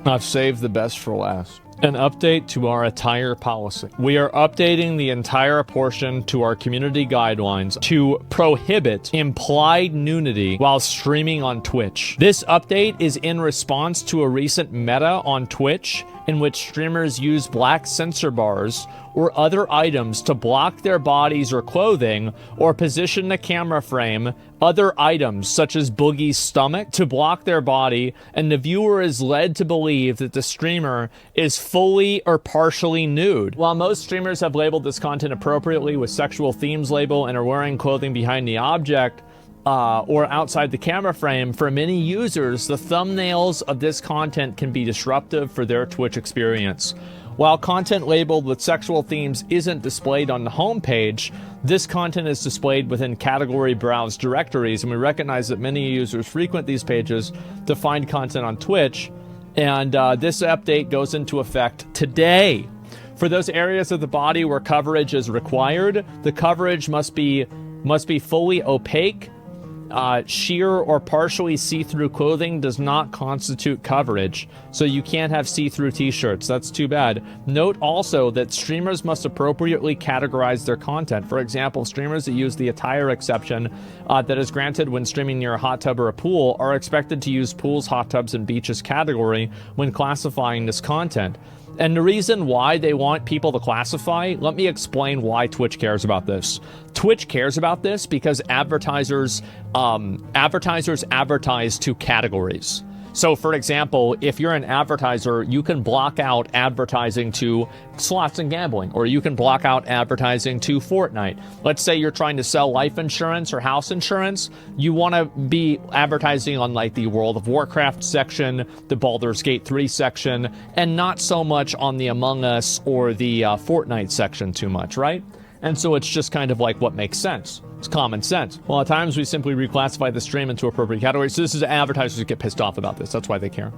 I've saved the best for last. An update to our attire policy. We are updating the entire portion to our community guidelines to prohibit implied nudity while streaming on Twitch. This update is in response to a recent meta on Twitch in which streamers use black censor bars or other items to block their bodies or clothing, or position the camera frame, other items such as Boogie's stomach, to block their body, and the viewer is led to believe that the streamer is fully or partially nude. While most streamers have labeled this content appropriately with sexual themes label and are wearing clothing behind the object, or outside the camera frame, for many users, the thumbnails of this content can be disruptive for their Twitch experience. While content labeled with sexual themes isn't displayed on the homepage, this content is displayed within category browse directories, and we recognize that many users frequent these pages to find content on Twitch, and this update goes into effect today. For those areas of the body where coverage is required, the coverage must be fully opaque. Sheer or partially see-through clothing does not constitute coverage, so you can't have see-through t-shirts. That's too bad. Note also that streamers must appropriately categorize their content. For example, streamers that use the attire exception that is granted when streaming near a hot tub or a pool are expected to use pools, hot tubs, and beaches category when classifying this content. And the reason why they want people to classify, let me explain why Twitch cares about this. Twitch cares about this because advertisers advertise to categories. So, for example, if you're an advertiser, you can block out advertising to slots and gambling, or you can block out advertising to Fortnite. Let's say you're trying to sell life insurance or house insurance. You want to be advertising on like the World of Warcraft section, the Baldur's Gate 3 section, and not so much on the Among Us or the Fortnite section too much, right? And so it's just kind of like what makes sense. It's common sense. Well, at times we simply reclassify the stream into appropriate categories. So this is advertisers who get pissed off about this. That's why they care.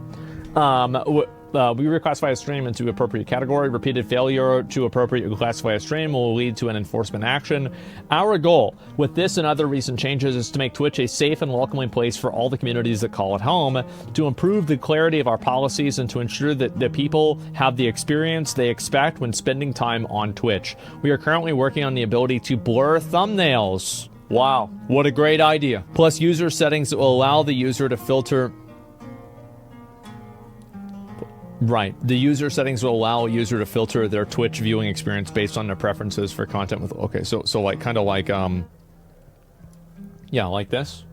We reclassify a stream into appropriate category. Repeated failure to appropriately classify a stream will lead to an enforcement action. Our goal with this and other recent changes is to make Twitch a safe and welcoming place for all the communities that call it home, to improve the clarity of our policies, and to ensure that the people have the experience they expect when spending time on Twitch. We are currently working on the ability to blur thumbnails. Wow, what a great idea. Plus user settings that will allow the user to filter. Right. The user settings will allow a user to filter their Twitch viewing experience based on their preferences for content with, okay, so like, kind of like, yeah, like this.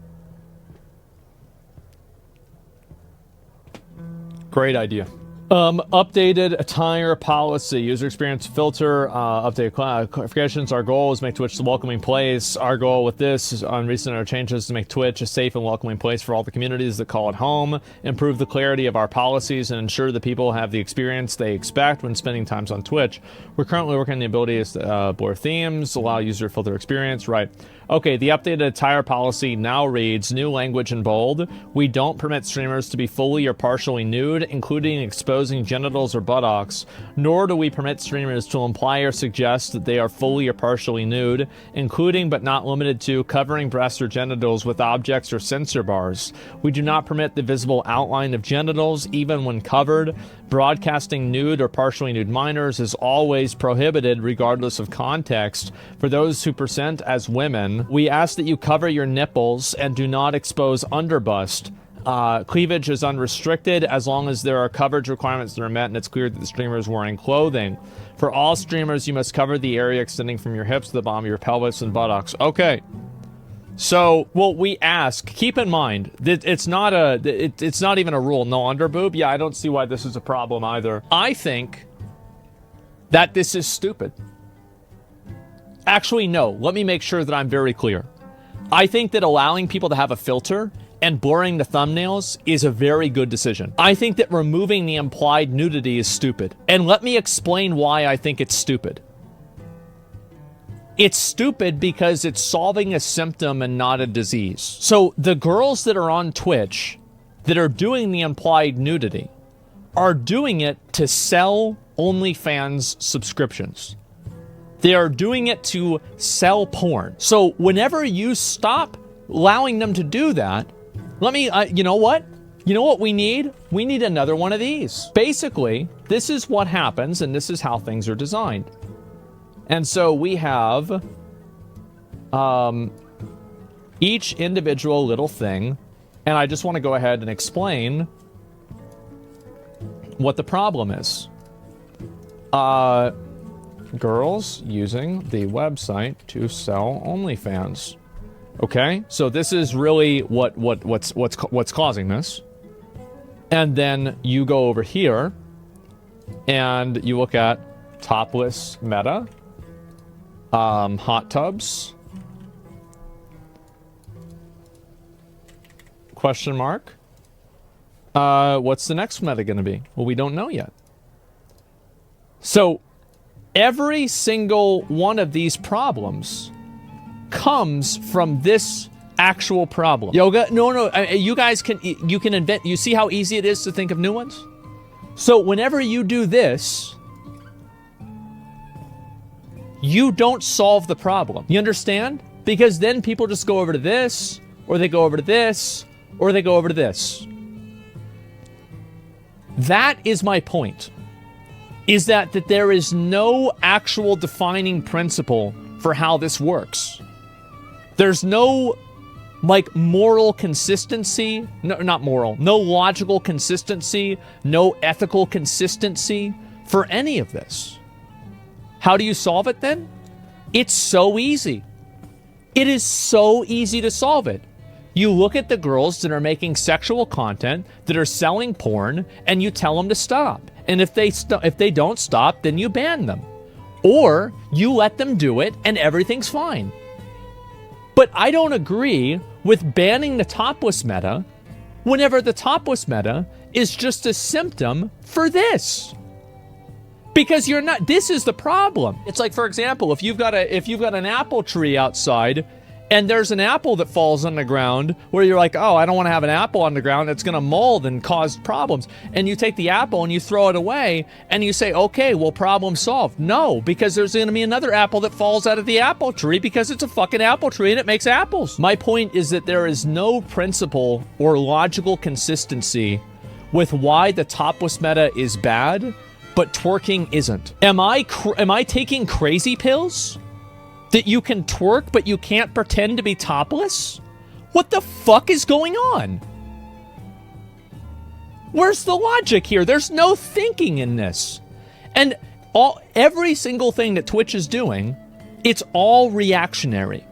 Great idea. Updated attire policy, user experience filter, updated clarifications. Our goal is to make Twitch a welcoming place. Our goal with this on recent changes is to make Twitch a safe and welcoming place for all the communities that call it home, improve the clarity of our policies, and ensure that people have the experience they expect when spending times on Twitch. We're currently working on the ability to blur themes, allow user filter experience. Right. Okay, the updated attire policy now reads, new language in bold. We don't permit streamers to be fully or partially nude, including exposing genitals or buttocks, nor do we permit streamers to imply or suggest that they are fully or partially nude, including but not limited to covering breasts or genitals with objects or censor bars. We do not permit the visible outline of genitals, even when covered. Broadcasting nude or partially nude minors is always prohibited, regardless of context. For those who present as women, we ask that you cover your nipples and do not expose underbust. Cleavage is unrestricted as long as there are coverage requirements that are met and it's clear that the streamer is wearing clothing. For all streamers, you must cover the area extending from your hips to the bottom of your pelvis and buttocks. Okay. So, well, we ask, keep in mind that it's not even a rule, no underboob. Yeah, I don't see why this is a problem either. I think that this is stupid. Actually, no, let me make sure that I'm very clear. I think that allowing people to have a filter and blurring the thumbnails is a very good decision. I think that removing the implied nudity is stupid. And let me explain why I think it's stupid. It's stupid because it's solving a symptom and not a disease. So the girls that are on Twitch that are doing the implied nudity are doing it to sell OnlyFans subscriptions. They are doing it to sell porn. So whenever you stop allowing them to do that, let me, you know what? You know what we need? We need another one of these. Basically, this is what happens, and this is how things are designed. And so we have each individual little thing, and I just want to go ahead and explain what the problem is. Girls using the website to sell OnlyFans. Okay, so this is really what's causing this. And then you go over here and you look at topless meta, hot tubs, question mark. What's the next meta going to be? Well, we don't know yet. So every single one of these problems comes from this actual problem. Yoga? No. You guys can invent. You see how easy it is to think of new ones? So whenever you do this, you don't solve the problem. You understand? Because then people just go over to this, or they go over to this, or they go over to this. That is my point. Is that there is no actual defining principle for how this works. There's no, like, moral consistency. No, not moral. No logical consistency. No ethical consistency for any of this. How do you solve it then? It's so easy. It is so easy to solve it. You look at the girls that are making sexual content, that are selling porn, and you tell them to stop. And if they don't stop, then you ban them. Or you let them do it and everything's fine. But I don't agree with banning the topless meta whenever the topless meta is just a symptom for this. Because you're not, this is the problem. It's like, for example, if you've got an apple tree outside and there's an apple that falls on the ground where you're like, oh, I don't want to have an apple on the ground that's going to mold and cause problems. And you take the apple and you throw it away and you say, okay, well, problem solved. No, because there's going to be another apple that falls out of the apple tree because it's a fucking apple tree and it makes apples. My point is that there is no principle or logical consistency with why the topless meta is bad, but twerking isn't. Am I taking crazy pills? That you can twerk, but you can't pretend to be topless? What the fuck is going on? Where's the logic here? There's no thinking in this. And every single thing that Twitch is doing, it's all reactionary.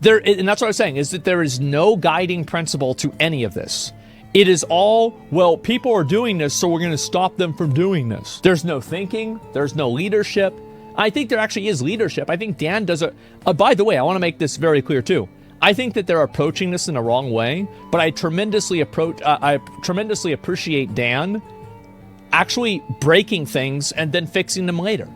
And that's what I was saying, is that there is no guiding principle to any of this. It is all, well, people are doing this, so we're going to stop them from doing this. There's no thinking. There's no leadership. I think there actually is leadership. I think Dan does by the way, I want to make this very clear too. I think that they're approaching this in the wrong way, but I tremendously appreciate Dan actually breaking things and then fixing them later.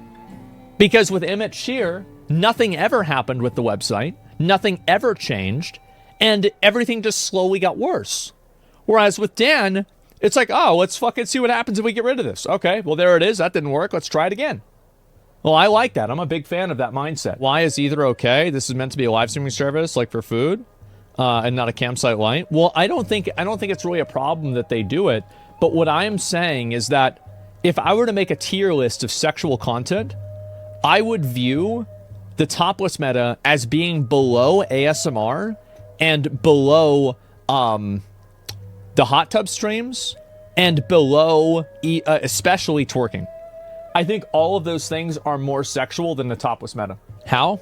Because with Emmett Shear, nothing ever happened with the website, nothing ever changed, and everything just slowly got worse. Whereas with Dan, it's like, oh, let's fucking see what happens if we get rid of this. Okay, well, there it is. That didn't work. Let's try it again. Well, I like that. I'm a big fan of that mindset. Why is either okay? This is meant to be a live streaming service, like for food, and not a campsite light. Well, I don't think it's really a problem that they do it. But what I am saying is that if I were to make a tier list of sexual content, I would view the topless meta as being below ASMR and below the hot tub streams and below especially twerking. I think all of those things are more sexual than the topless meta. How?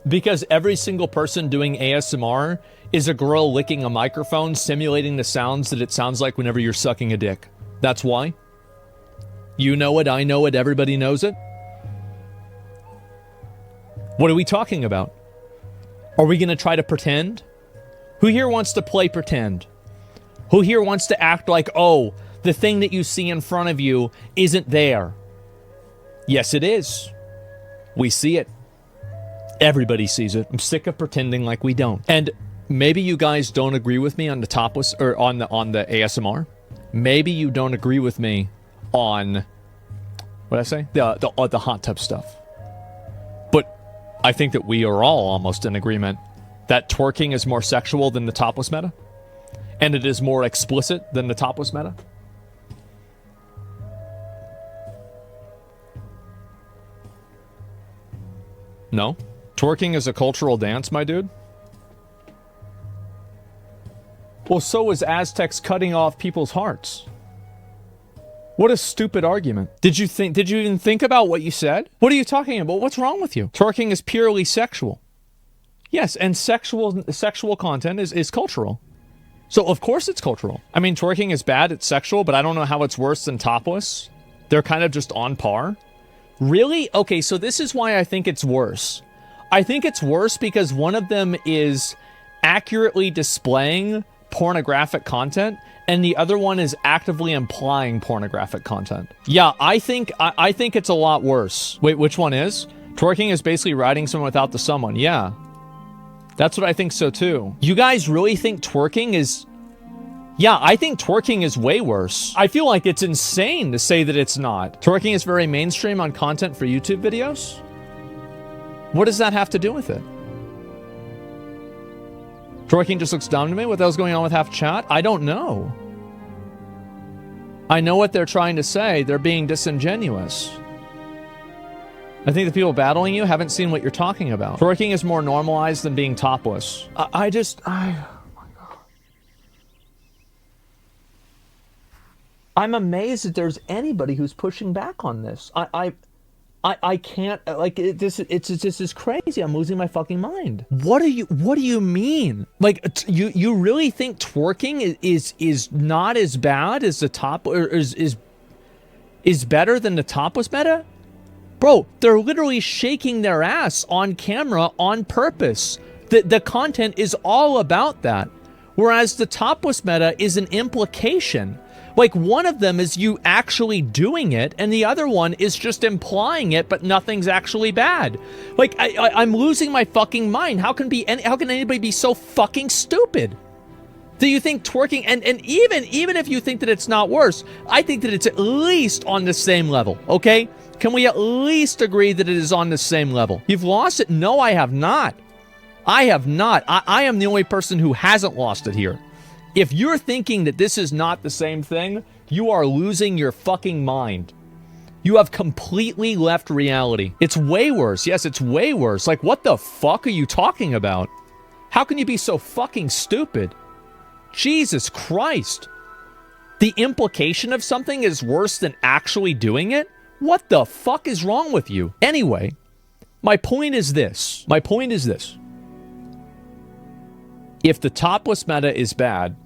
Because every single person doing ASMR is a girl licking a microphone, simulating the sounds that it sounds like whenever you're sucking a dick. That's why. You know it, I know it, everybody knows it. What are we talking about? Are we going to try to pretend? Who here wants to play pretend? Who here wants to act like, oh, the thing that you see in front of you isn't there? Yes, it is. We see it. Everybody sees it. I'm sick of pretending like we don't. And maybe you guys don't agree with me on the topless or on the ASMR. Maybe you don't agree with me on what did I say? The hot tub stuff. But I think that we are all almost in agreement that twerking is more sexual than the topless meta. And it is more explicit than the topless meta? No? Twerking is a cultural dance, my dude? Well, so was Aztecs cutting off people's hearts. What a stupid argument. Did you even think about what you said? What are you talking about? What's wrong with you? Twerking is purely sexual. Yes, and sexual content is cultural. So of course it's cultural. I mean, twerking is bad, it's sexual, but I don't know how it's worse than topless. They're kind of just on par. Really? Okay, so this is why I think it's worse. I think it's worse because one of them is accurately displaying pornographic content, and the other one is actively implying pornographic content. Yeah, I think it's a lot worse. Wait, which one is? Twerking is basically riding someone without the someone. Yeah. That's what I think so too. You guys really think twerking is... Yeah, I think twerking is way worse. I feel like it's insane to say that it's not. Twerking is very mainstream on content for YouTube videos? What does that have to do with it? Twerking just looks dumb to me? What the hell's going on with half chat? I don't know. I know what they're trying to say. They're being disingenuous. I think the people battling you haven't seen what you're talking about. Twerking is more normalized than being topless. Oh my God. I'm amazed that there's anybody who's pushing back on this. I can't, like, this is crazy. I'm losing my fucking mind. What do you mean? Like, you really think twerking is not as bad as the top, or is better than the topless meta? Bro, they're literally shaking their ass on camera on purpose. The content is all about that. Whereas the topless meta is an implication. Like, one of them is you actually doing it, and the other one is just implying it, but nothing's actually bad. Like, I'm losing my fucking mind. How can anybody be so fucking stupid? Do you think twerking, and even if you think that it's not worse, I think that it's at least on the same level, okay? Can we at least agree that it is on the same level? You've lost it? No, I have not. I have not. I am the only person who hasn't lost it here. If you're thinking that this is not the same thing, you are losing your fucking mind. You have completely left reality. It's way worse. Yes, it's way worse. Like, what the fuck are you talking about? How can you be so fucking stupid? Jesus Christ. The implication of something is worse than actually doing it? What the fuck is wrong with you? Anyway, my point is this. If the topless meta is bad,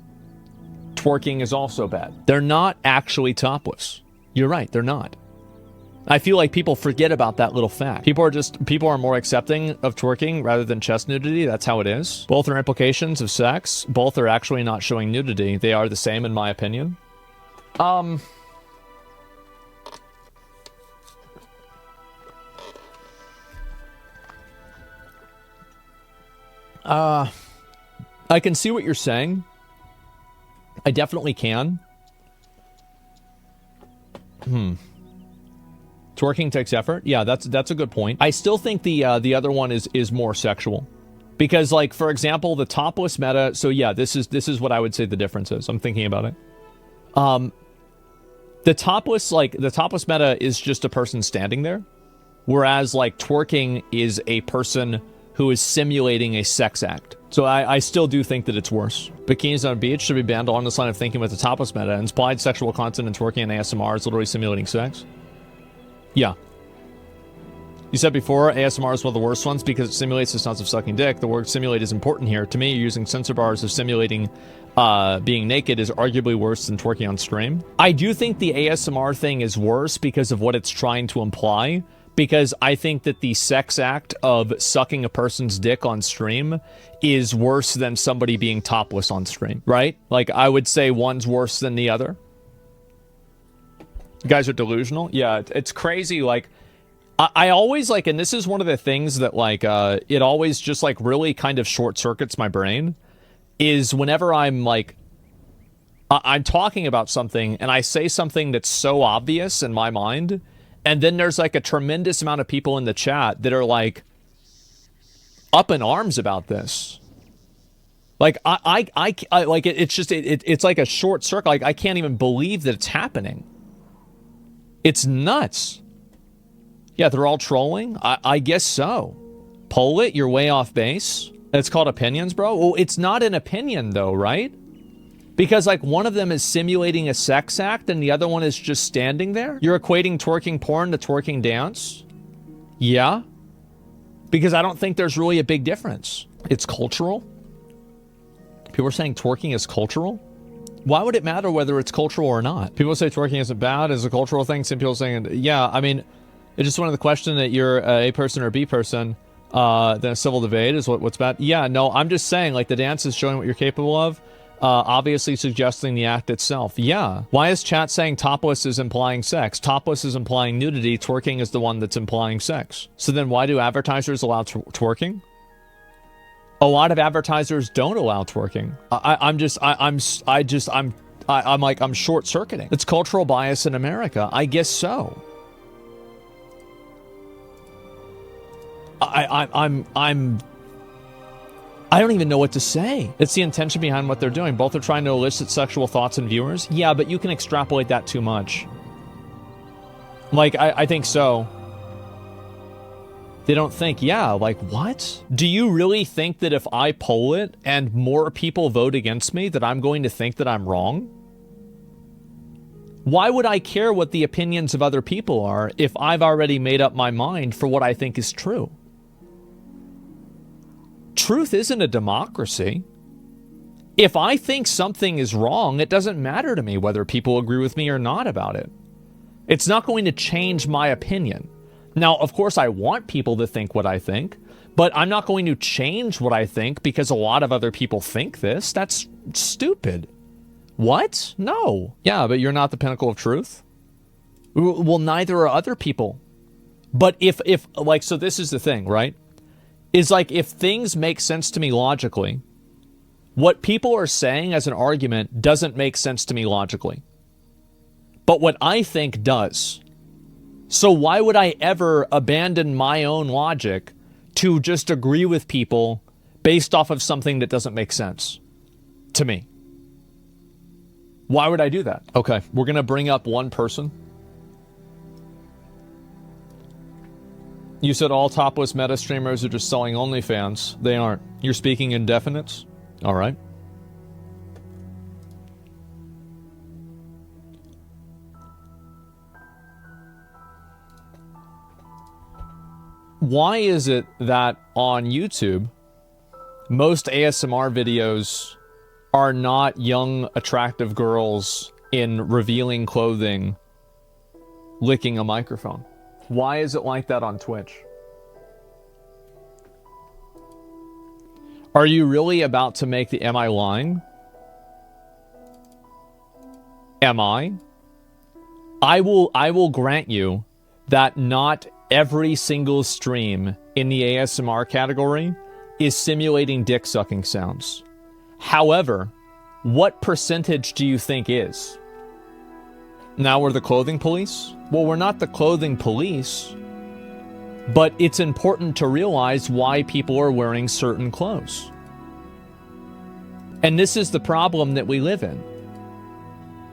twerking is also bad. They're not actually topless. You're right, they're not. I feel like people forget about that little fact. People are more accepting of twerking rather than chest nudity. That's how it is. Both are implications of sex. Both are actually not showing nudity. They are the same in my opinion. I can see what you're saying. I definitely can. Twerking takes effort. Yeah, that's a good point. I still think the other one is more sexual. Because, like, for example, the topless meta, so yeah, this is what I would say the difference is. I'm thinking about it. The topless meta is just a person standing there. Whereas, like, twerking is a person who is simulating a sex act. So I still do think that it's worse. Bikinis on a beach should be banned along this line of thinking with the topless meta. Implied sexual content and twerking and ASMR is literally simulating sex. Yeah. You said before, ASMR is one of the worst ones because it simulates the sounds of sucking dick. The word simulate is important here. To me, using censor bars of simulating being naked is arguably worse than twerking on stream. I do think the ASMR thing is worse because of what it's trying to imply. Because I think that the sex act of sucking a person's dick on stream is worse than somebody being topless on stream, right? Like, I would say one's worse than the other. You guys are delusional? Yeah, it's crazy. Like, I always, like, and this is one of the things that, like, it always just, like, really kind of short-circuits my brain, is whenever I'm, like, I'm talking about something, and I say something that's so obvious in my mind, and then there's, like, a tremendous amount of people in the chat that are, like, up in arms about this. Like, like, it's just, it's like a short circle. Like, I can't even believe that it's happening. It's nuts. Yeah, they're all trolling? I guess so. Poll it, you're way off base. It's called opinions, bro? Well, it's not an opinion, though, right? Because, like, one of them is simulating a sex act and the other one is just standing there? You're equating twerking porn to twerking dance? Yeah. Because I don't think there's really a big difference. It's cultural. People are saying twerking is cultural. Why would it matter whether it's cultural or not? People say twerking isn't bad as a cultural thing. Some people saying, yeah, I mean, it's just one of the question that you're a A person or a B person. Then a civil debate is what's bad. Yeah, no, I'm just saying, like, the dance is showing what you're capable of. Obviously suggesting the act itself. Yeah. Why is chat saying topless is implying sex? Topless is implying nudity. Twerking is the one that's implying sex. So then why do advertisers allow twerking? A lot of advertisers don't allow twerking. I'm short-circuiting. It's cultural bias in America. I guess so. I don't even know what to say. It's the intention behind what they're doing. Both are trying to elicit sexual thoughts in viewers. Yeah, but you can extrapolate that too much. Like, I think so. They don't think, yeah, like, what? Do you really think that if I poll it and more people vote against me that I'm going to think that I'm wrong? Why would I care what the opinions of other people are if I've already made up my mind for what I think is true? Truth isn't a democracy. If I think something is wrong, it doesn't matter to me whether people agree with me or not about it. It's not going to change my opinion. Now, of course, I want people to think what I think, but I'm not going to change what I think because a lot of other people think this. That's stupid. What? No. Yeah, but you're not the pinnacle of truth? Well, neither are other people. But if like, so this is the thing, right? Is like, if things make sense to me logically, what people are saying as an argument doesn't make sense to me logically. But what I think does. So why would I ever abandon my own logic to just agree with people based off of something that doesn't make sense to me? Why would I do that? Okay, we're going to bring up one person. You said all topless meta streamers are just selling OnlyFans. They aren't. You're speaking in definites? All right. Why is it that on YouTube, most ASMR videos are not young, attractive girls in revealing clothing licking a microphone? Why is it like that on Twitch? Are you really about to make the am I lying? Am I? I will grant you that not every single stream in the ASMR category is simulating dick sucking sounds. However, what percentage do you think is? Now we're the clothing police? Well, we're not the clothing police, but it's important to realize why people are wearing certain clothes. And this is the problem that we live in.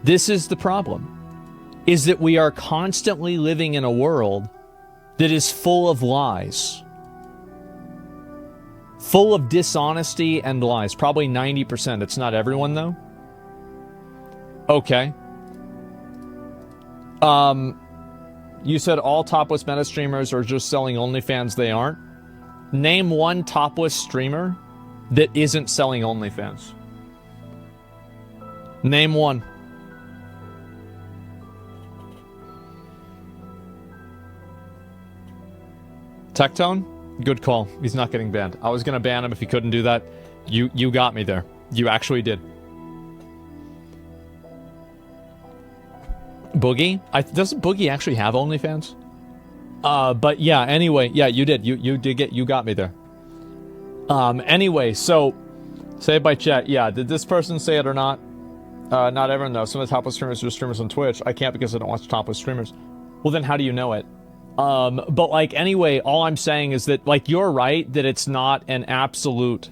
This is the problem, is that we are constantly living in a world that is full of lies. Full of dishonesty and lies. Probably 90%. It's not everyone, though. Okay. You said all topless meta streamers are just selling OnlyFans. They aren't. Name one topless streamer that isn't selling OnlyFans. Name one. Tectone? Good call. He's not getting banned. I was going to ban him if he couldn't do that. You got me there. You actually did. Boogie? Doesn't Boogie actually have OnlyFans? But yeah, anyway. Yeah, you did. You got me there. Anyway, so say it by chat. Yeah, did this person say it or not? Not everyone knows. Some of the topless streamers are streamers on Twitch. I can't because I don't watch topless streamers. Well, then how do you know it? But like, anyway, all I'm saying is that, like, you're right that it's not an absolute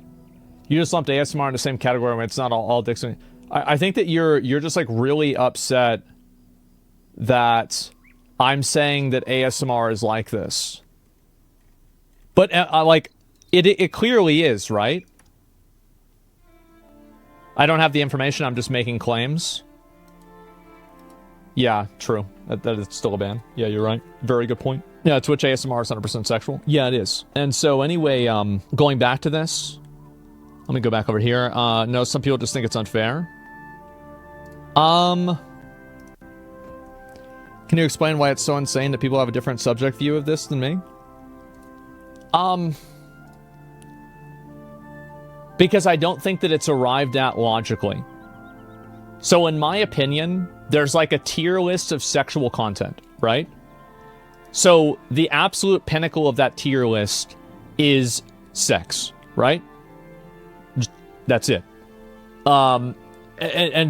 You just lumped ASMR in the same category when it's not all dicks. I think that you're just like really upset that I'm saying that ASMR is like this. But like it clearly is, right? I don't have the information, I'm just making claims. Yeah, true. That is still a ban. Yeah, you're right. Very good point. Yeah, Twitch ASMR is 100% sexual. Yeah, it is. And so anyway, going back to this, let me go back over here. No, some people just think it's unfair. Can you explain why it's so insane that people have a different subject view of this than me? Because I don't think that it's arrived at logically. So in my opinion, there's like a tier list of sexual content, right? So the absolute pinnacle of that tier list is sex, right? That's it. And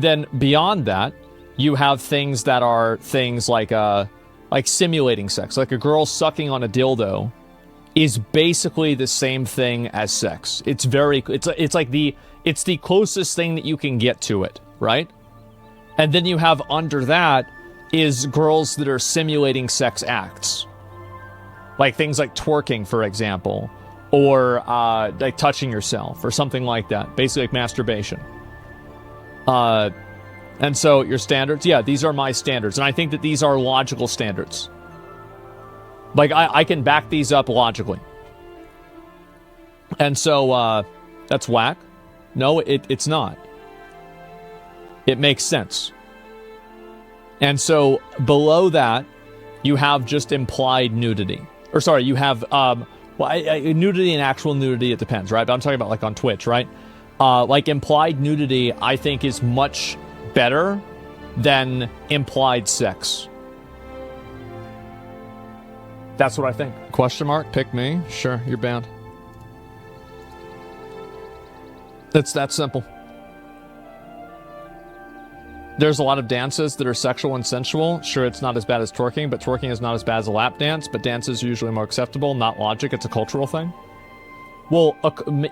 then beyond that, you have things that are things like simulating sex. Like a girl sucking on a dildo is basically the same thing as sex. It's the closest thing that you can get to it, right? And then you have under that is girls that are simulating sex acts. Like things like twerking, for example, or like touching yourself or something like that. Basically like masturbation. And so your standards, yeah, these are my standards. And I think that these are logical standards. Like, I can back these up logically. And so, that's whack. No, it's not. It makes sense. And so, below that, you have just implied nudity. Or, sorry, you have, nudity and actual nudity, it depends, right? But I'm talking about, like, on Twitch, right? Like, implied nudity, I think, is much better than implied sex. That's what I think. Question mark? Pick me? Sure, you're banned. It's that simple. There's a lot of dances that are sexual and sensual. Sure, it's not as bad as twerking, but twerking is not as bad as a lap dance, but dances are usually more acceptable. Not logic, it's a cultural thing. Well,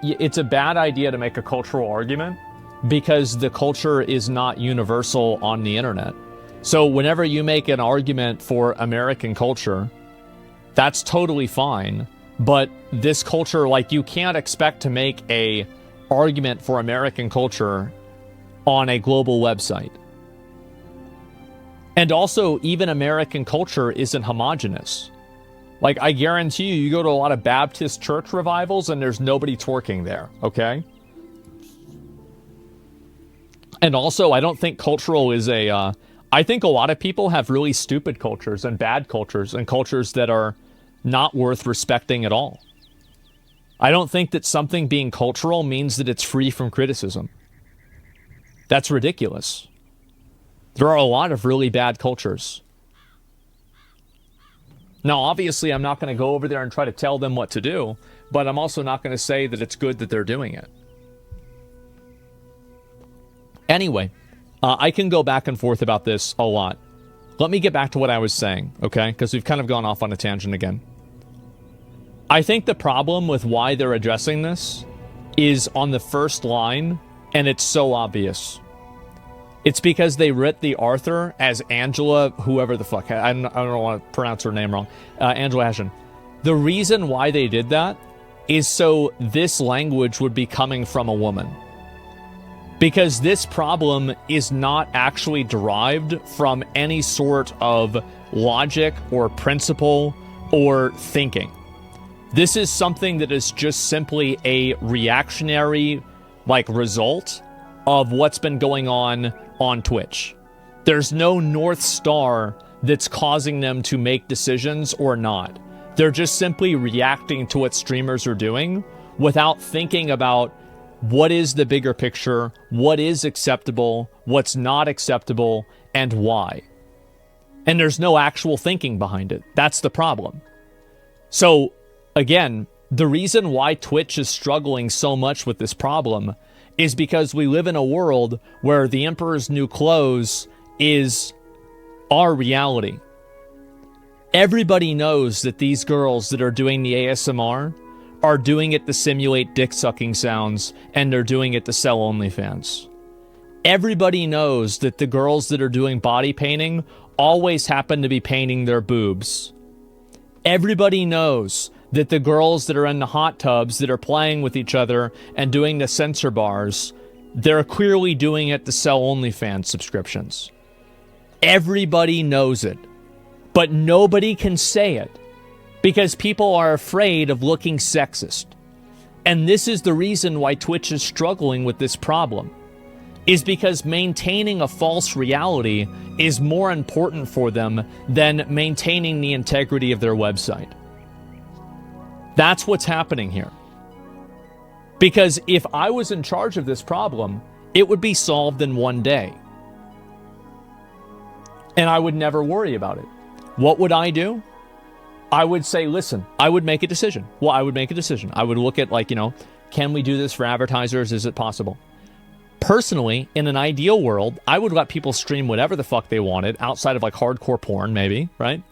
it's a bad idea to make a cultural argument because the culture is not universal on the internet. So whenever you make an argument for American culture, that's totally fine, but this culture, like, you can't expect to make a argument for American culture on a global website. And also, even American culture isn't homogenous. Like, I guarantee you go to a lot of Baptist church revivals and there's nobody twerking there, okay? And also, I don't think cultural is a, I think a lot of people have really stupid cultures and bad cultures and cultures that are not worth respecting at all. I don't think that something being cultural means that it's free from criticism. That's ridiculous. There are a lot of really bad cultures. Now, obviously, I'm not going to go over there and try to tell them what to do, but I'm also not going to say that it's good that they're doing it. Anyway, I can go back and forth about this a lot. Let me get back to what I was saying, okay? Because we've kind of gone off on a tangent again. I think the problem with why they're addressing this is on the first line, and it's so obvious. It's because they writ the author as Angela, whoever the fuck, I don't want to pronounce her name wrong, Angela Hession. The reason why they did that is so this language would be coming from a woman. Because this problem is not actually derived from any sort of logic or principle or thinking. This is something that is just simply a reactionary, like, result of what's been going on Twitch. There's no North Star that's causing them to make decisions or not. They're just simply reacting to what streamers are doing without thinking about what is the bigger picture, what is acceptable, what's not acceptable, and why. And there's no actual thinking behind it. That's the problem. So, again, the reason why Twitch is struggling so much with this problem is because we live in a world where the Emperor's New Clothes is our reality. Everybody knows that these girls that are doing the ASMR are doing it to simulate dick-sucking sounds, and they're doing it to sell OnlyFans. Everybody knows that the girls that are doing body painting always happen to be painting their boobs. Everybody knows that the girls that are in the hot tubs that are playing with each other and doing the censor bars, they're clearly doing it to sell OnlyFans subscriptions. Everybody knows it. But nobody can say it because people are afraid of looking sexist. And this is the reason why Twitch is struggling with this problem, is because maintaining a false reality is more important for them than maintaining the integrity of their website. That's what's happening here. Because if I was in charge of this problem, it would be solved in one day. And I would never worry about it. What would I do? I would say, listen, I would make a decision. Well, I would make a decision. I would look at, like, can we do this for advertisers? Is it possible? Personally, in an ideal world, I would let people stream whatever the fuck they wanted outside of like hardcore porn, maybe, right?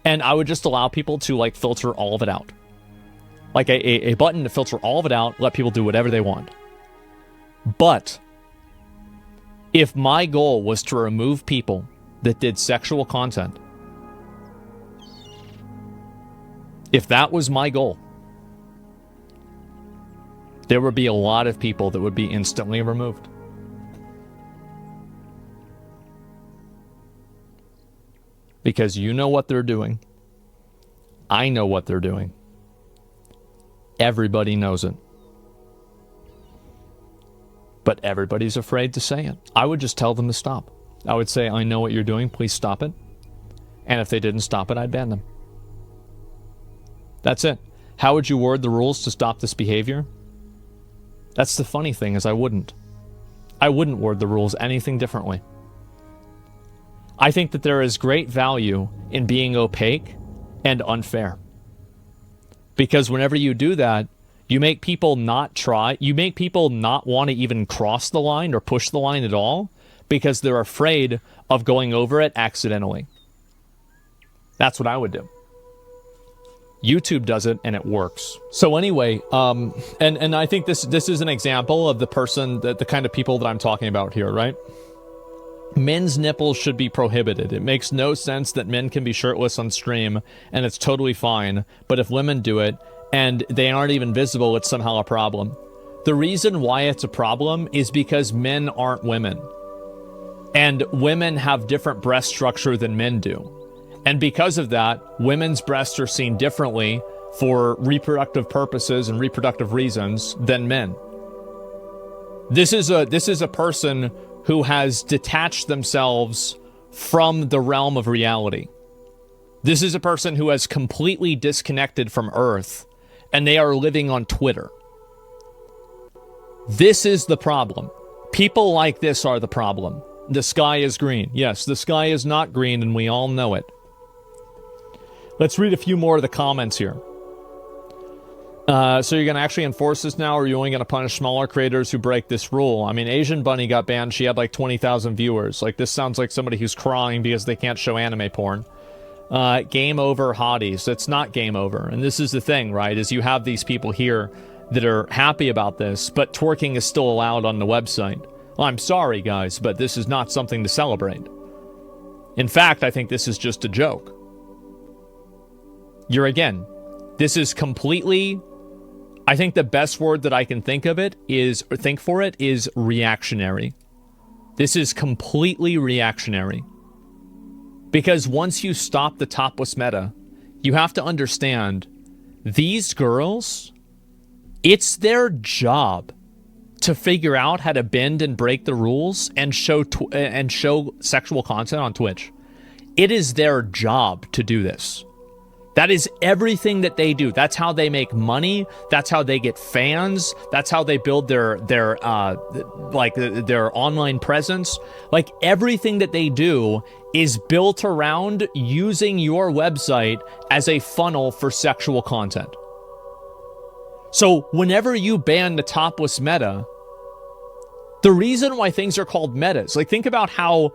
And I would just allow people to like filter all of it out. Like a button to filter all of it out, let people do whatever they want. But if my goal was to remove people that did sexual content, if that was my goal, there would be a lot of people that would be instantly removed. Because you know what they're doing. I know what they're doing. Everybody knows it. But everybody's afraid to say it. I would just tell them to stop. I would say, I know what you're doing, please stop it. And if they didn't stop it, I'd ban them. That's it. How would you word the rules to stop this behavior? That's the funny thing, is I wouldn't. I wouldn't word the rules anything differently. I think that there is great value in being opaque and unfair. Because whenever you do that, you make people not try, you make people not want to even cross the line or push the line at all, because they're afraid of going over it accidentally. That's what I would do. YouTube does it, and it works. So anyway, and I think this is an example of the person, the kind of people that I'm talking about here, right? Men's nipples should be prohibited. It makes no sense that men can be shirtless on stream, and it's totally fine. But if women do it, and they aren't even visible, it's somehow a problem. The reason why it's a problem is because men aren't women. And women have different breast structure than men do. And because of that, women's breasts are seen differently for reproductive purposes and reproductive reasons than men. This is a person who has detached themselves from the realm of reality. This is a person who has completely disconnected from Earth, and they are living on Twitter. This is the problem. People like this are the problem. The sky is green. Yes, the sky is not green, and we all know it. Let's read a few more of the comments here. So you're going to actually enforce this now, or are you only going to punish smaller creators who break this rule? I mean, Asian Bunny got banned. She had like 20,000 viewers. Like, this sounds like somebody who's crying because they can't show anime porn. Game over hotties. It's not game over. And this is the thing, right, is you have these people here that are happy about this, but twerking is still allowed on the website. Well, I'm sorry, guys, but this is not something to celebrate. In fact, I think this is just a joke. This is completely... I think the best word that I can think for it is reactionary. This is completely reactionary. Because once you stop the topless meta, you have to understand, these girls, it's their job to figure out how to bend and break the rules and show sexual content on Twitch. It is their job to do this. That is everything that they do. That's how they make money. That's how they get fans. That's how they build their online presence. Like, everything that they do is built around using your website as a funnel for sexual content. So whenever you ban the topless meta, the reason why things are called metas, like, think about how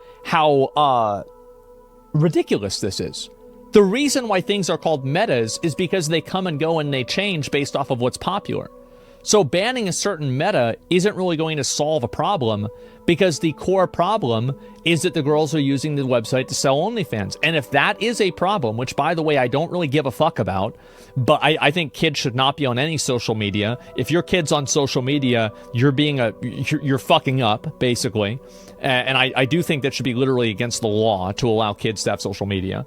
ridiculous this is. The reason why things are called metas is because they come and go and they change based off of what's popular. So banning a certain meta isn't really going to solve a problem, because the core problem is that the girls are using the website to sell OnlyFans. And if that is a problem, which, by the way, I don't really give a fuck about, but I think kids should not be on any social media. If your kid's on social media, you're fucking up, basically. And I do think that should be literally against the law to allow kids to have social media.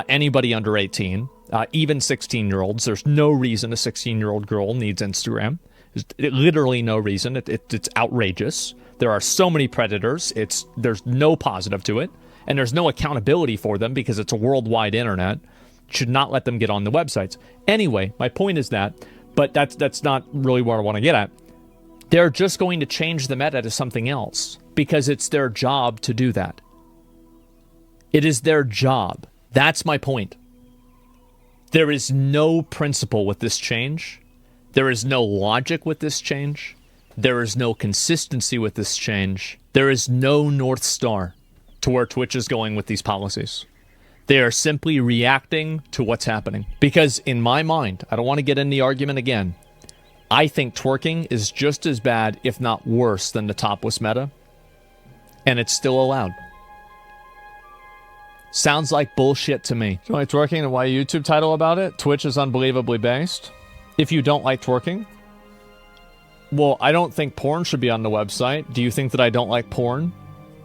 Anybody under 18, even 16-year-olds. There's no reason a 16-year-old girl needs Instagram. There's literally no reason. It's outrageous. There are so many predators. There's no positive to it, and there's no accountability for them because it's a worldwide internet. Should not let them get on the websites. Anyway, my point is that, but that's not really what I want to get at. They're just going to change the meta to something else because it's their job to do that. It is their job. That's my point. There is no principle with this change. There is no logic with this change. There is no consistency with this change. There is no North Star to where Twitch is going with these policies. They are simply reacting to what's happening. Because in my mind, I don't want to get in the argument again, I think twerking is just as bad, if not worse, than the topless meta. And it's still allowed. Sounds like bullshit to me. Do you like twerking and why a YouTube title about it? Twitch is unbelievably based. If you don't like twerking, well, I don't think porn should be on the website. Do you think that I don't like porn?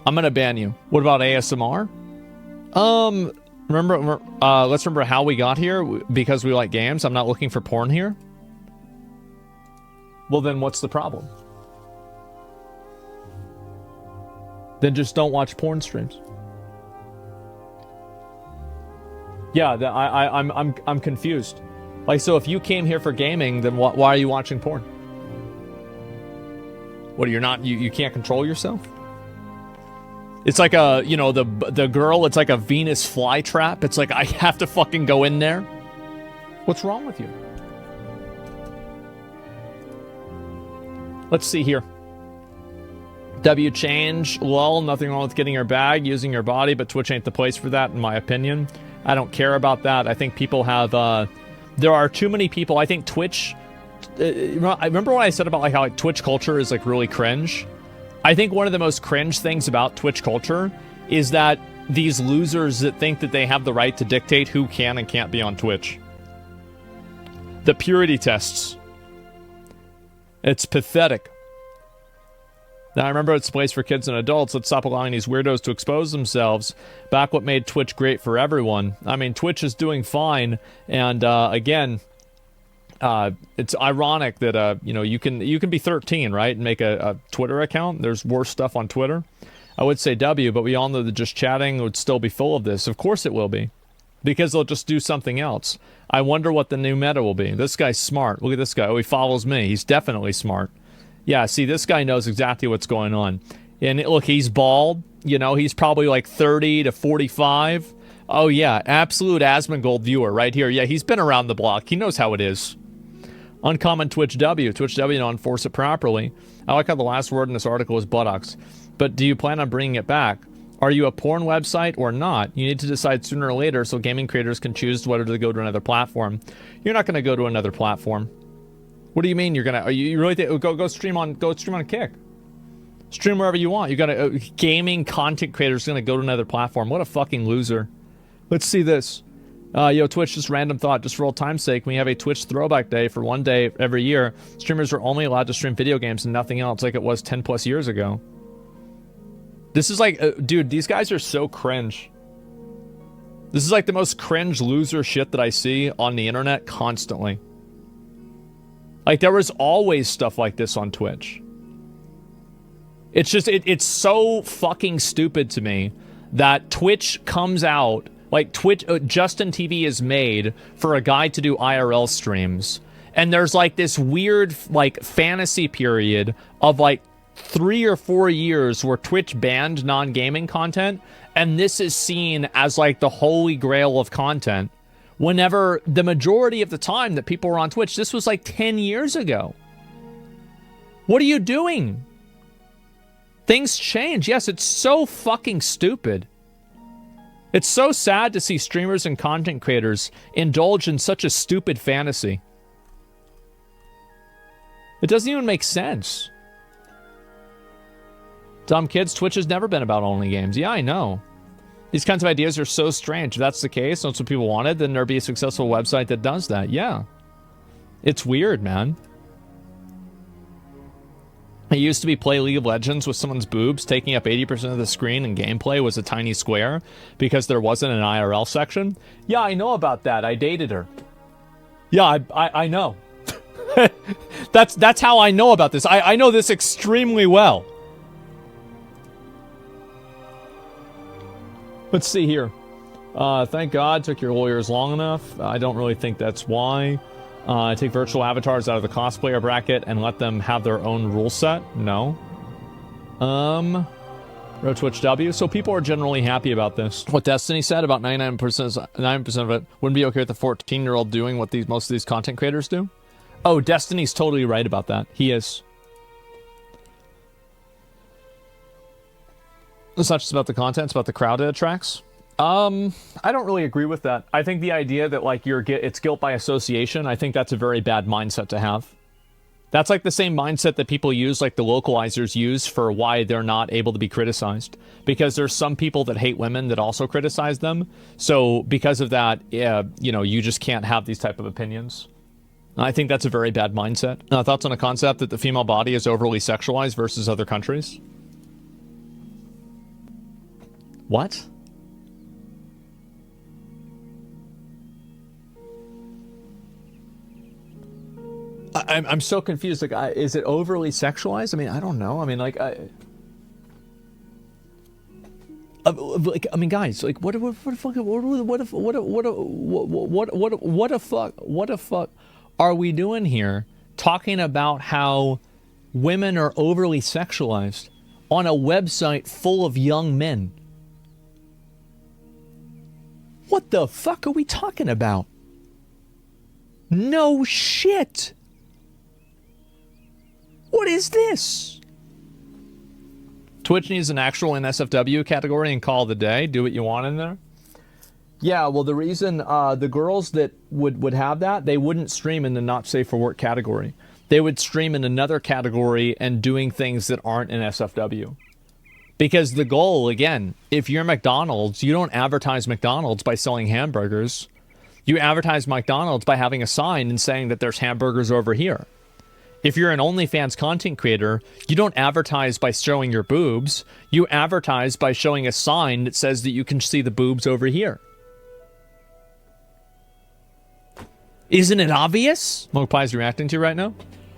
I'm gonna ban you. What about ASMR? Let's remember how we got here. Because we like games. I'm not looking for porn here. Well, then what's the problem? Then just don't watch porn streams. Yeah, I'm confused. Like, so if you came here for gaming, then why are you watching porn? What, you can't control yourself? It's like the girl, it's like a Venus flytrap. It's like, I have to fucking go in there. What's wrong with you? Let's see here. W change, lol, nothing wrong with getting your bag, using your body, but Twitch ain't the place for that, in my opinion. I don't care about that. I think people have, there are too many people. I think Twitch, I remember when I said about like how like Twitch culture is like really cringe. I think one of the most cringe things about Twitch culture is that these losers that think that they have the right to dictate who can and can't be on Twitch. The purity tests. It's pathetic. Now, I remember it's a place for kids and adults. Let's stop allowing these weirdos to expose themselves. Back what made Twitch great for everyone. I mean, Twitch is doing fine. And, again, it's ironic that, you can be 13, right? And make a Twitter account. There's worse stuff on Twitter. I would say W, but we all know that just chatting would still be full of this. Of course it will be. Because they'll just do something else. I wonder what the new meta will be. This guy's smart. Look at this guy. Oh, he follows me. He's definitely smart. Yeah, see, this guy knows exactly what's going on. And look, he's bald. He's probably like 30 to 45. Oh, yeah, absolute Asmongold viewer right here. Yeah, he's been around the block. He knows how it is. Uncommon Twitch W. Twitch W don't enforce it properly. I like how the last word in this article is buttocks. But do you plan on bringing it back? Are you a porn website or not? You need to decide sooner or later so gaming creators can choose whether to go to another platform. You're not going to go to another platform. What do you mean you're gonna? Are you really go stream on Kick? Stream wherever you want. You got a gaming content creator's gonna go to another platform. What a fucking loser. Let's see this. Yo, Twitch, just random thought, just for old time's sake. We have a Twitch throwback day for one day every year. Streamers are only allowed to stream video games and nothing else, like it was 10 plus years ago. This is like, dude, these guys are so cringe. This is like the most cringe loser shit that I see on the internet constantly. Like, there was always stuff like this on Twitch. It's just, it's so fucking stupid to me that Twitch comes out, like, Justin TV is made for a guy to do IRL streams. And there's, like, this weird, like, fantasy period of, like, 3 or 4 years where Twitch banned non-gaming content. And this is seen as, like, the holy grail of content. Whenever the majority of the time that people were on Twitch, this was like 10 years ago. What are you doing? Things change. Yes, it's so fucking stupid. It's so sad to see streamers and content creators indulge in such a stupid fantasy. It doesn't even make sense. Dumb kids, Twitch has never been about only games. Yeah, I know. These kinds of ideas are so strange. If that's the case, that's what people wanted, then there'd be a successful website that does that. Yeah. It's weird, man. It used to be play League of Legends with someone's boobs taking up 80% of the screen and gameplay was a tiny square because there wasn't an IRL section. Yeah, I know about that. I dated her. Yeah, I know. That's how I know about this. I know this extremely well. Let's see here. Thank God took your lawyers long enough. I don't really think that's why. Take virtual avatars out of the cosplayer bracket and let them have their own rule set? No. Road Twitch W. So people are generally happy about this. What Destiny said about 99% of it wouldn't be okay with a 14-year-old doing what most of these content creators do? Oh, Destiny's totally right about that. He is. It's not just about the content, it's about the crowd it attracts. I don't really agree with that. I think the idea that, like, it's guilt by association, I think that's a very bad mindset to have. That's like the same mindset that people use, like the localizers use for why they're not able to be criticized. Because there's some people that hate women that also criticize them. So because of that, you know, you just can't have these type of opinions. I think that's a very bad mindset. Thoughts on a concept that the female body is overly sexualized versus other countries? What? I'm so confused. Like, is it overly sexualized? I mean, I don't know. I mean, like, I mean, guys, like, what the fuck are we doing here? Talking about how women are overly sexualized on a website full of young men. What the fuck are we talking about? No shit. What is this? Twitch needs an actual NSFW category and call it a day. Do what you want in there. Yeah, well, the reason the girls that would have that, they wouldn't stream in the not safe for work category. They would stream in another category and doing things that aren't in SFW. Because the goal, again, if you're McDonald's, you don't advertise McDonald's by selling hamburgers. You advertise McDonald's by having a sign and saying that there's hamburgers over here. If you're an OnlyFans content creator, you don't advertise by showing your boobs. You advertise by showing a sign that says that you can see the boobs over here. Isn't it obvious? Mokpai's reacting to right now?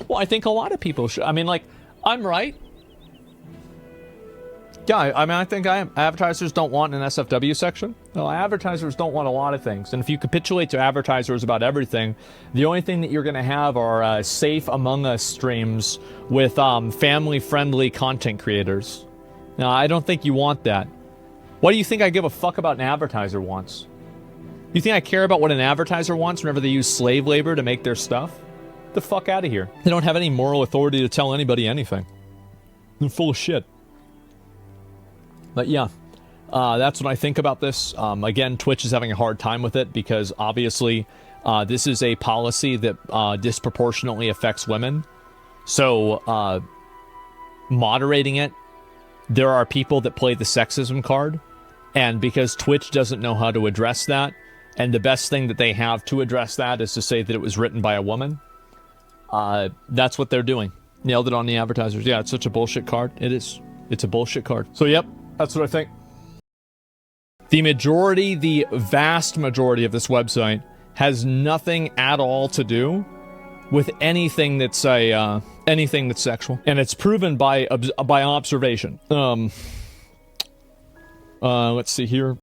Well, I think a lot of people should. I mean, like, I'm right. Yeah, I mean, I think I am. Advertisers don't want an SFW section. No, advertisers don't want a lot of things. And if you capitulate to advertisers about everything, the only thing that you're going to have are safe Among Us streams with family-friendly content creators. Now, I don't think you want that. What do you think I give a fuck about an advertiser wants? You think I care about what an advertiser wants whenever they use slave labor to make their stuff? Get the fuck out of here. They don't have any moral authority to tell anybody anything. They're full of shit. But yeah, that's what I think about this. Again, Twitch is having a hard time with it because obviously this is a policy that disproportionately affects women. So moderating it, there are people that play the sexism card. And because Twitch doesn't know how to address that, and the best thing that they have to address that is to say that it was written by a woman, that's what they're doing. Nailed it on the advertisers. Yeah, it's such a bullshit card. It is. It's a bullshit card. So yep. That's what I think. The vast majority of this website has nothing at all to do with anything that's anything that's sexual, and it's proven by observation. Let's see here.